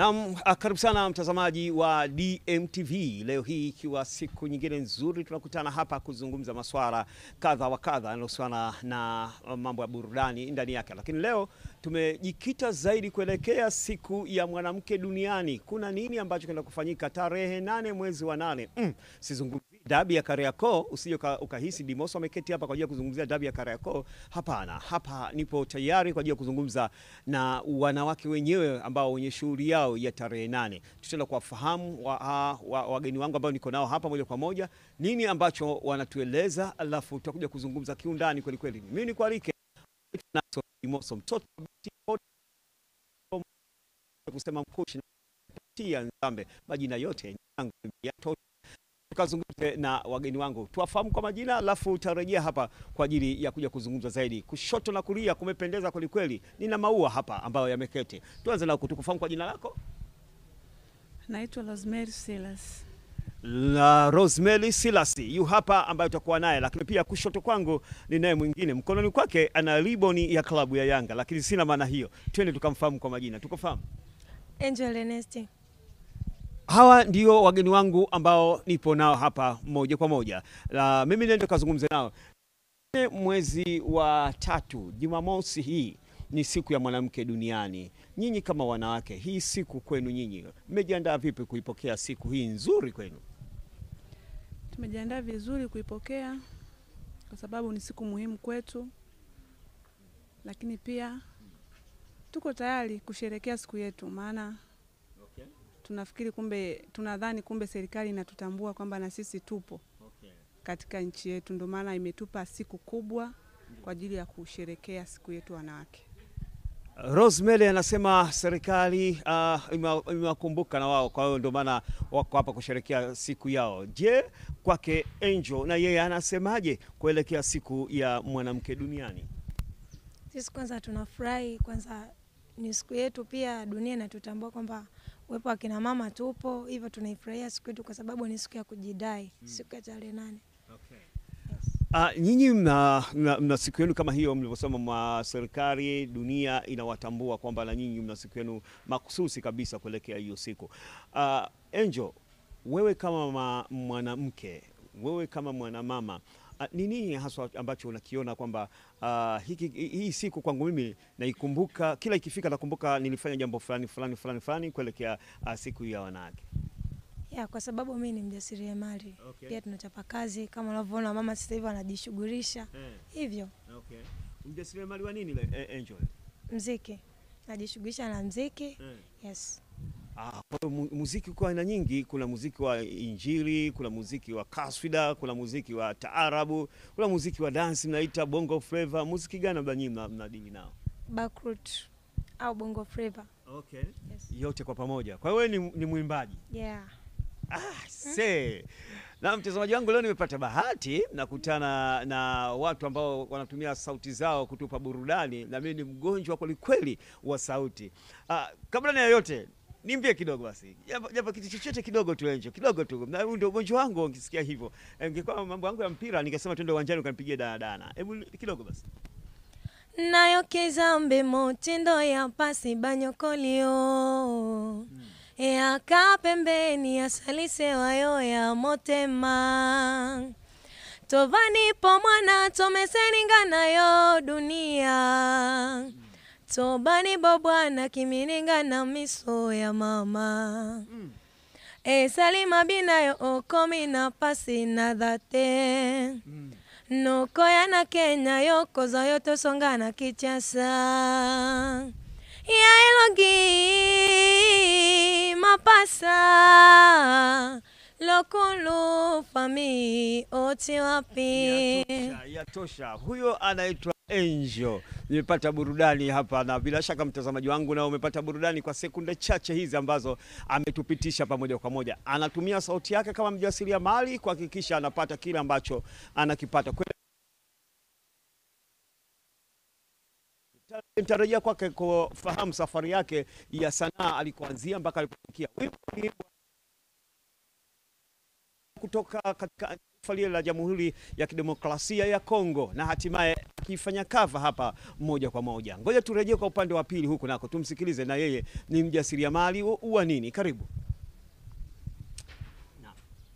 Naam, karibu sana mtazamaji wa DMTV. Leo hii ikiwa siku nyingine nzuri, tunakutana hapa kuzungumza masuala kadha wa kadha yanayohusiana na mambo ya burudani ndani yake. Lakini leo tumejikita zaidi kuelekea siku ya mwanamke duniani. Kuna nini ambacho kinaenda kufanyika tarehe 8 mwezi wa 8? Sizungumzi dabi ya Kariakoo, usije ukahisi Dimoso ameketi hapa kwa ajili ya kuzungumzia dabi ya Kariakoo. Hapana, hapa nipo tayari kwa ajili ya kuzungumza na wanawake wenyewe ambao wenye shughuli yao ya tarehe 8. Tutaenda kuwafahamu wageni wangu ambao niko nao hapa moja kwa moja, nini ambacho wanatueleza, alafu tutakuja kuzungumza kiundani kweli kweli. Mimi ni kualike Naso Dimoso, mtoto kusema mkoshi na Nzambe, majina yote yangu ya toto. Tukazungumze na wageni wangu, tuwafahamu kwa majina, alafu utarejea hapa kwa ajili ya kuja kuzungumza zaidi. Kushoto na kulia kumependeza kweli kweli. Nina maua hapa ambayo yameketi. Tuanze na kutukufahamu kwa jina lako. Naitwa Rosemary Silas. La Rosemary Silas yu hapa ambaye tutakuwa naye, lakini pia kushoto kwangu ni naye mwingine. Mkononi kwake ana riboni ya klabu ya Yanga, lakini sina maana hiyo. Twende tukamfahamu kwa majina. Tukufahamu. Angel Ernest. Hawa ndio wageni wangu ambao nipo nao hapa moja kwa moja. Mimi nenda kazungumze nao. Mwezi wa 3, Jumamosi hii ni siku ya mwanamke duniani. Nyinyi kama wanawake, hii siku kwenu nyinyi, mmejiandaa vipi kuipokea siku hii nzuri kwenu? Tumejiandaa vizuri kuipokea kwa sababu ni siku muhimu kwetu. Lakini pia tuko tayari kusherehekea siku yetu, maana tunadhani kumbe serikali inatutambua kwamba na sisi tupo katika nchi yetu, ndio maana imetupa siku kubwa kwa ajili ya kusherehekea siku yetu wanawake. Rosemary anasema serikali imewakumbuka na wao, kwa hiyo ndio maana wako hapa kusherehekea siku yao. Je, kwake Angel na yeye anasemaje kuelekea siku ya mwanamke duniani? Sisi kwanza tunafurahi, kwanza ni siku yetu, pia dunia inatutambua kwamba uwepo wa kina mama tupo, hivyo tunaifurahia siku yetu kwa sababu ni siku ya kujidai, siku ya tarehe 8. Okay. Yes. Nyinyi mna siku yenu kama hiyo mlivyosema, mwa serikali dunia inawatambua kwamba na nyinyi mna siku yenu makususi kabisa kuelekea hiyo siku. Angel, wewe kama mwanamke, wewe kama mwanamama, ni nini haswa ambacho unakiona kwamba hii siku kwangu mimi naikumbuka, kila ikifika nakumbuka nilifanya jambo fulani kuelekea siku ya wanawake? Kwa sababu mimi ni mjasiriamali. Okay. Pia tunachapa kazi kama unavyoona mama sasa hivi anajishughulisha. Hivyo. Okay. Mjasiriamali wa nini Angel? Muziki. Najishughulisha na muziki. Yes. Kwa muziki kwa aina nyingi, kuna muziki wa injili, kuna muziki wa kaswida, kuna muziki wa taarabu, kuna muziki wa dance mnaita bongo flavor. Muziki gani labda nyinyi mnadili nao? Backroot au bongo flavor. Okay. Yes. Yote kwa pamoja. Kwa hiyo ni mwimbaji? Yeah. Na mtazamaji wangu, leo nimepata bahati nakutana na watu ambao wanatumia sauti zao kutupa burudani, na mimi ni mgonjwa kweli kweli wa sauti. Kabla na yote niambie kidogo basi, japo kitu chochote kidogo tu Angel, kidogo tu. Na ndio ugonjwa wangu, ukisikia hivyo. Ingekuwa mambo yangu ya mpira ningesema twende uwanjani ukanipigie dana. Hebu kidogo basi. Nayo kizambe motindo ya pasi banyokolio. Eka pembeni ya salise wayo ya motema. Tovani po mwana tomeseninga yo dunia. Tobani bobwana kimininga na miso ya mama. Salima binayo okomi na pasi na dhate. Noko ya na Kenya yoko za yoto songa na kichasa. Ya elogi mapasa lokulu fami oti wapi. Yatosha. Huyo anaitwa Angel. Nimepata burudani hapa, na bila shaka mtazamaji wangu na umepata burudani kwa sekunde chache hizi ambazo ametupitisha pamoja kwa moja. Anatumia sauti yake kama mjasiriamali kuhakikisha anapata kile ambacho anakipata. Nitarejea kwake kufahamu safari yake ya sanaa alikoanzia mpaka alipofikia. Kutoka katika taifa la Jamhuri ya Kidemokrasia ya Kongo na hatimaye akifanya cover hapa moja kwa moja. Ngoja turejee kwa upande wa pili huku nako tumsikilize, na yeye ni mjasiriamali wa nini. Karibu.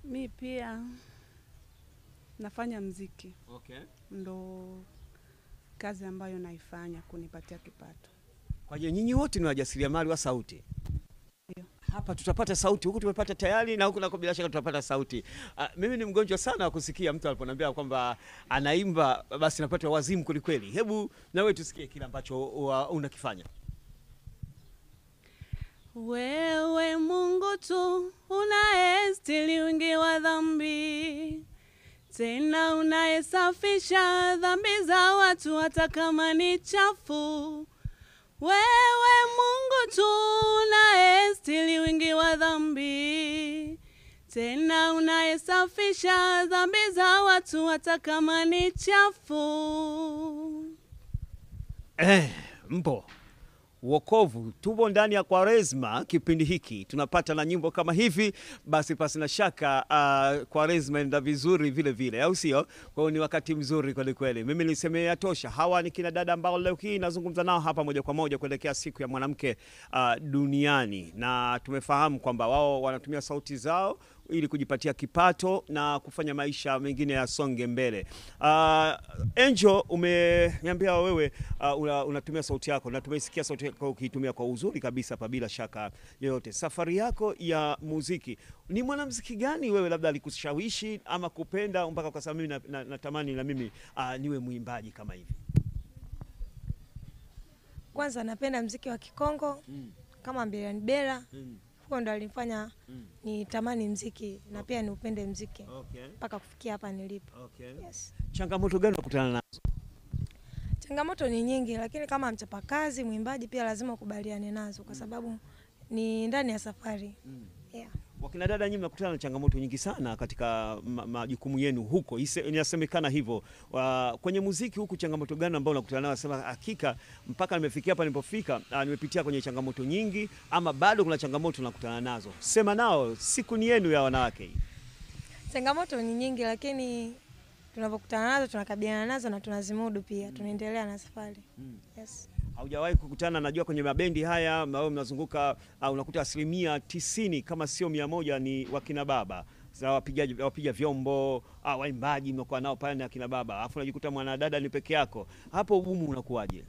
Mi pia nafanya mziki. Okay. Ndo kazi ambayo naifanya kunipatia kipato. Kwa hiyo nyinyi wote ni wajasiriamali wa sauti? Ndio. Hapa tutapata sauti, huku tumepata tayari na huku nako bila shaka tutapata sauti. Mimi ni mgonjwa sana wa kusikia mtu aliponiambia kwamba anaimba basi napata wazimu kweli. Hebu na wewe tusikie kile ambacho unakifanya. Wewe Mungu tu unaestili wingi wa dhambi, tena unayesafisha dhambi za watu hata kama ni chafu. Wewe Mungu tu unaestili wingi wa dhambi, tena unayesafisha dhambi za watu hata kama ni chafu. Mpo wokovu, tupo ndani ya Kwaresma. Kipindi hiki tunapata na nyimbo kama hivi, basi pasi na shaka Kwaresma enda vizuri vile vile, au sio? Kwa hiyo ni wakati mzuri kweli kweli. Mimi nisemea yatosha. Hawa ni kina dada ambao leo hii nazungumza nao hapa moja kwa moja kuelekea siku ya mwanamke duniani, na tumefahamu kwamba wao wanatumia sauti zao ili kujipatia kipato na kufanya maisha mengine yasonge mbele. Angel, umeniambia wewe unatumia sauti yako na tumesikia sauti yako ukiitumia kwa uzuri kabisa hapa bila shaka yoyote. Safari yako ya muziki, ni mwanamuziki gani wewe labda alikushawishi ama kupenda mpaka kwa sababu mimi natamani na mimi niwe mwimbaji kama hivi? Kwanza napenda muziki wa Kikongo kama Mbelani Bela. Huo ndo alinifanya ni tamani mziki na pia ni upende mziki mpaka kufikia hapa nilipo. Yes. Changamoto gani unakutana nazo? Changamoto ni nyingi, lakini kama mchapakazi, mwimbaji pia lazima ukubaliane nazo kwa sababu ni ndani ya safari. Yeah. Wakina dada nyinyi mnakutana na changamoto nyingi sana katika majukumu yenu huko. Inasemekana hivyo. Kwenye muziki huku changamoto gani ambao unakutana nayo? Sema hakika mpaka nimefikia hapa nilipofika, nimepitia kwenye changamoto nyingi, ama bado kuna changamoto unakutana nazo? Sema nao, siku ni yenu ya wanawake hii. Changamoto ni nyingi, lakini tunapokutana nazo tunakabiliana nazo na tunazimudu pia. Tunaendelea na safari. Yes. Haujawahi kukutana, najua kwenye mabendi haya ambao mnazunguka, unakuta 90% kama sio 100 ni wakina baba. Sasa wapiga vyombo, waimbaji mnakuwa nao pale na akina baba. Alafu unajikuta mwanadada ni peke yako. Hapo ugumu unakuwaje?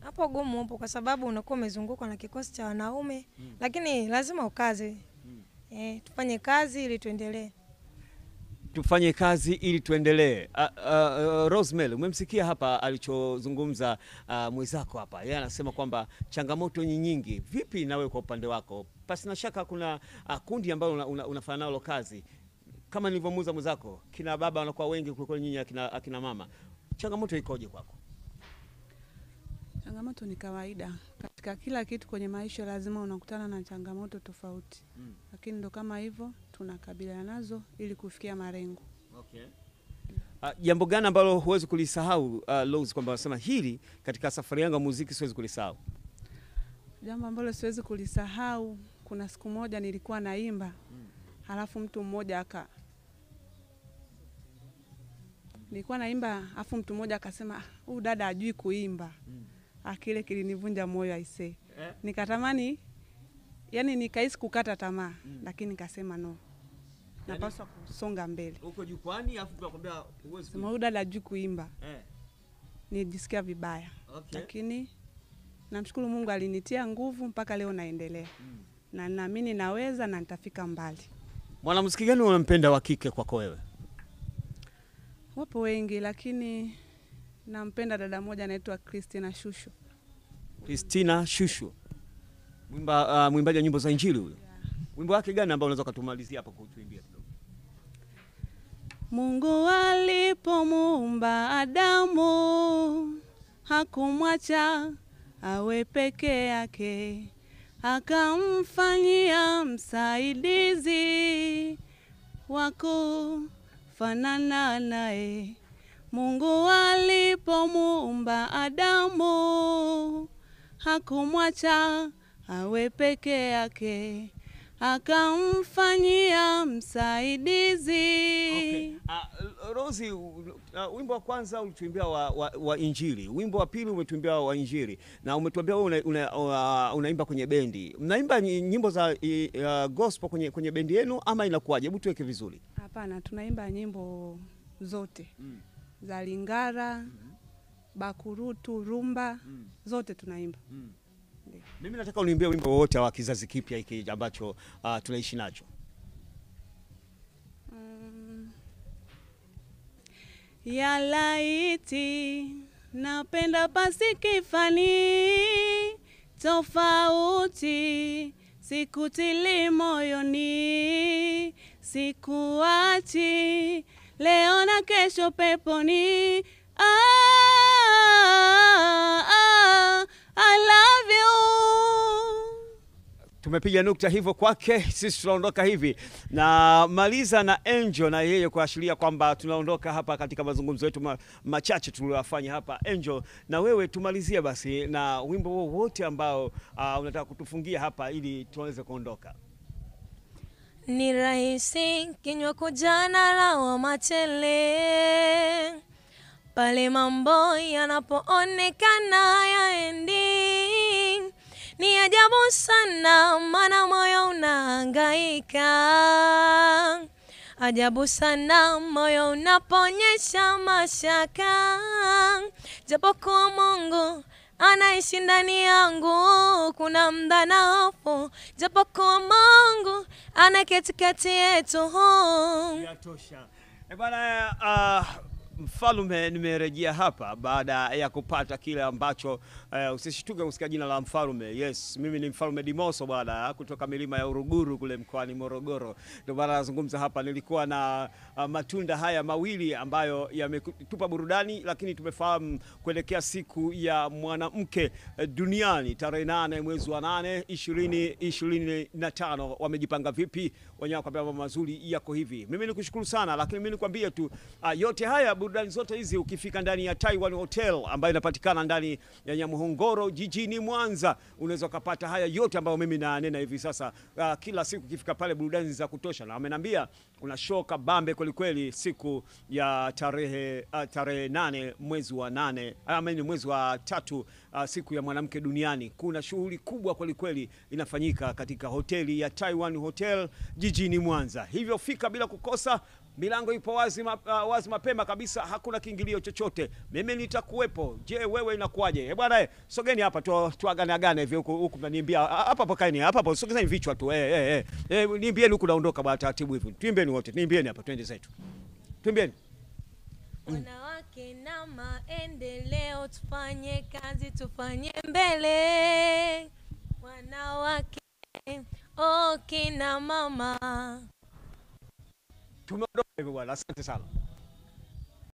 Hapo ugumu upo kwa sababu unakuwa umezungukwa na kikosi cha wanaume, lakini lazima ukaze. Tufanye kazi ili tuendelee. Tufanye kazi ili tuendelee. Rosemary, umemsikia hapa alichozungumza mwenzako hapa. Yeye anasema kwamba changamoto ni nyingi. Vipi nawe kwa upande wako? Pasi na shaka kuna kundi ambalo unafanya nalo kazi. Kama nilivyomuuza mwenzako, kina baba wanakuwa wengi kuliko nyinyi akina mama. Changamoto ikoje kwako? Changamoto ni kawaida. Katika kila kitu kwenye maisha lazima unakutana na changamoto tofauti. Lakini ndo kama hivyo tunakabiliana nazo ili kufikia malengo. Okay. Jambo gani ambalo huwezi kulisahau Rose, kwamba unasema hili katika safari yangu ya muziki siwezi kulisahau? Jambo ambalo siwezi kulisahau, kuna siku moja nilikuwa naimba, halafu mtu mmoja nilikuwa naimba, afu mtu mmoja akasema, "Huyu dada hajui kuimba." Akile kilinivunja moyo aisee. Nikatamani, yani nikahisi kukata tamaa, lakini nikasema no. Napaswa kusonga mbele. Uko jukwani afu tunakwambia uwezi. Sema huyu dada hajui kuimba. Nijisikia vibaya. Lakini namshukuru Mungu alinitia nguvu mpaka leo naendelea. Na naamini naweza na nitafika mbali. Mwanamuziki gani unampenda wa kike kwako wewe? Wapo wengi, lakini nampenda dada moja anaitwa Christina Shusho. Christina Shusho. Mwimbaji wa nyimbo za Injili huyo. Wimbo wake gani ambao unaweza kutumalizia hapo kutuimbia kidogo? Mungu alipomuumba Adamu hakumwacha awe peke yake, akamfanyia msaidizi wa kufanana naye. Mungu alipomuumba Adamu hakumwacha awe peke yake, akamfanyia msaidizi. Okay. Rozi, wimbo wa kwanza ulituimbia wa Injili, wimbo wa pili umetuimbia wa Injili, na umetuambia wewe unaimba kwenye bendi. Mnaimba nyimbo za gospel kwenye bendi yenu ama inakuwaje? Hebu tuweke vizuri. Hapana, tunaimba nyimbo zote za Lingala, bakurutu, rumba, zote tunaimba. Mimi nataka uniimbie wimbo wote wa kizazi kipya hiki ambacho tunaishi nacho. Ya laiti napenda pasi kifani tofauti, sikutili moyoni, sikuachi leo na kesho peponi. I love you. Tumepiga nukta hivyo kwake, sisi tunaondoka hivi. Na maliza na Angel na yeye kuashiria kwamba tunaondoka hapa katika mazungumzo yetu machache tuliyofanya hapa. Angel, na wewe tumalizie basi na wimbo wote ambao unataka kutufungia hapa ili tuweze kuondoka. Ni rahisi kinywa kujana lawama tele pale mambo yanapoonekana yaendi. Ni ajabu sana maana moyo unahangaika, ajabu sana moyo unaponyesha mashaka. Japokuwa Mungu anaishi ndani yangu, kuna muda na hofu. Japokuwa Mungu anaketi kati yetu. Yatosha. Bwana Mfalme, nimerejea hapa baada ya kupata kile ambacho usishtuke kusikia jina la Mfalme. Yes, mimi ni Mfalme Dimoso bwana, kutoka milima ya Uruguru kule mkoani Morogoro. Ndio bwana nazungumza hapa. Nilikuwa na matunda haya mawili ambayo yametupa burudani, lakini tumefahamu kuelekea siku ya mwanamke duniani tarehe 8 mwezi wa 8 2025 wamejipanga vipi? Wenyewe kwambia mambo mazuri yako hivi. Mimi nikushukuru sana, lakini mimi nikwambie tu yote haya burudani zote hizi ukifika ndani ya Taiwan Hotel ambayo inapatikana ndani ya Nyamuhongoro jijini Mwanza, unaweza kupata haya yote ambayo mimi nanena hivi sasa. Kila siku ukifika pale burudani za kutosha, na ameniambia kuna show kabambe kweli kweli siku ya tarehe 8 mwezi wa 8 mwezi wa 3, siku ya mwanamke duniani. Kuna shughuli kubwa kweli kweli inafanyika katika hoteli ya Taiwan Hotel jijini Mwanza. Hivyo fika bila kukosa. Milango ipo wazi mapema kabisa, hakuna kiingilio chochote. Mimi nitakuwepo. Je, wewe inakuaje? Bwana sogeni hapa tuagane hivi huku mnaniambia hapa kaeni hapa sogezeni vichwa tu. Niambieni huku naondoka bwana taratibu hivi. Tuimbieni wote. Niambieni hapa twende zetu. Tuimbieni. Wanawake na maendeleo, tufanye kazi, tufanye mbele. Wanawake kina mama. Tumeondoka hivi bwana. Asante sana.